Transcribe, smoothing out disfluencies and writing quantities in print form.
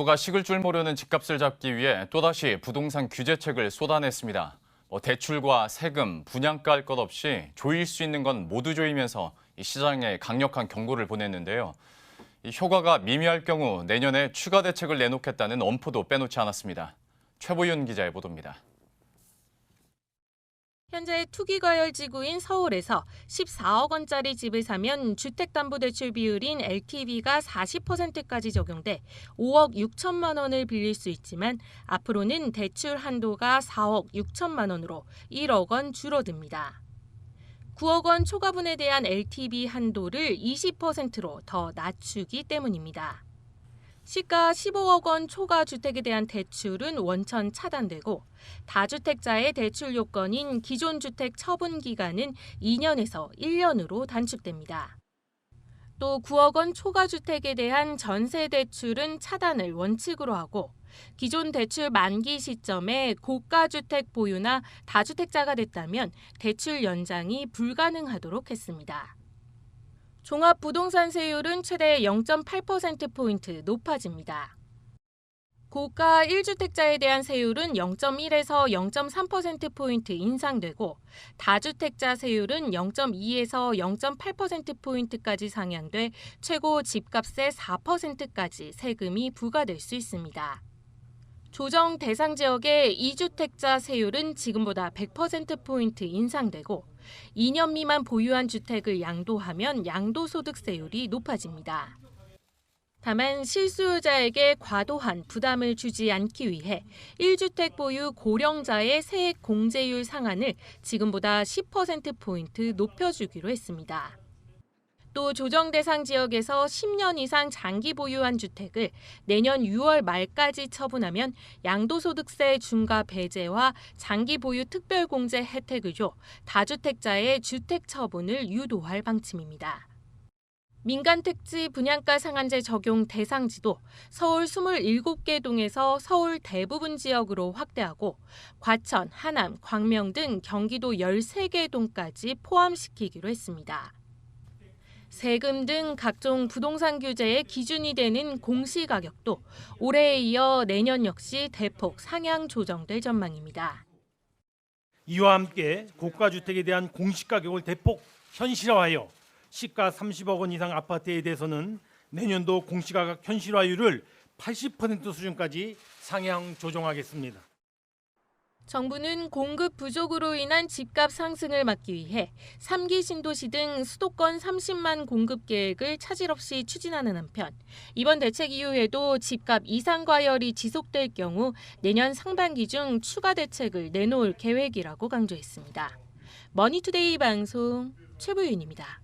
정부가 식을 줄 모르는 집값을 잡기 위해 또다시 부동산 규제책을 쏟아냈습니다. 대출과 세금, 분양가 할 것 없이 조일 수 있는 건 모두 조이면서 이 시장에 강력한 경고를 보냈는데요. 이 효과가 미미할 경우 내년에 추가 대책을 내놓겠다는 엄포도 빼놓지 않았습니다. 최보윤 기자의 보도입니다. 현재 투기과열지구인 서울에서 14억 원짜리 집을 사면 주택담보대출 비율인 LTV가 40%까지 적용돼 5억 6천만 원을 빌릴 수 있지만 앞으로는 대출 한도가 4억 6천만 원으로 1억 원 줄어듭니다. 9억 원 초과분에 대한 LTV 한도를 20%로 더 낮추기 때문입니다. 시가 15억 원 초과 주택에 대한 대출은 원천 차단되고 다주택자의 대출 요건인 기존 주택 처분 기간은 2년에서 1년으로 단축됩니다. 또 9억 원 초과 주택에 대한 전세 대출은 차단을 원칙으로 하고 기존 대출 만기 시점에 고가 주택 보유나 다주택자가 됐다면 대출 연장이 불가능하도록 했습니다. 종합부동산세율은 최대 0.8%포인트 높아집니다. 고가 1주택자에 대한 세율은 0.1에서 0.3%포인트 인상되고 다주택자 세율은 0.2에서 0.8%포인트까지 상향돼 최고 집값의 4%까지 세금이 부과될 수 있습니다. 조정 대상 지역의 2주택자 세율은 지금보다 100%포인트 인상되고 2년 미만 보유한 주택을 양도하면 양도소득세율이 높아집니다. 다만 실수요자에게 과도한 부담을 주지 않기 위해 1주택 보유 고령자의 세액 공제율 상한을 지금보다 10%포인트 높여주기로 했습니다. 또 조정 대상 지역에서 10년 이상 장기 보유한 주택을 내년 6월 말까지 처분하면 양도소득세 중과 배제와 장기 보유 특별공제 혜택을 줘 다주택자의 주택 처분을 유도할 방침입니다. 민간택지 분양가 상한제 적용 대상지도 서울 27개 동에서 서울 대부분 지역으로 확대하고 과천, 하남, 광명 등 경기도 13개 동까지 포함시키기로 했습니다. 세금 등 각종 부동산 규제의 기준이 되는 공시가격도 올해에 이어 내년 역시 대폭 상향 조정될 전망입니다. 이와 함께 고가주택에 대한 공시가격을 대폭 현실화하여 시가 30억 원 이상 아파트에 대해서는 내년도 공시가격 현실화율을 80% 수준까지 상향 조정하겠습니다. 정부는 공급 부족으로 인한 집값 상승을 막기 위해 3기 신도시 등 수도권 30만 공급 계획을 차질 없이 추진하는 한편 이번 대책 이후에도 집값 이상 과열이 지속될 경우 내년 상반기 중 추가 대책을 내놓을 계획이라고 강조했습니다. 머니투데이 방송 최보윤입니다.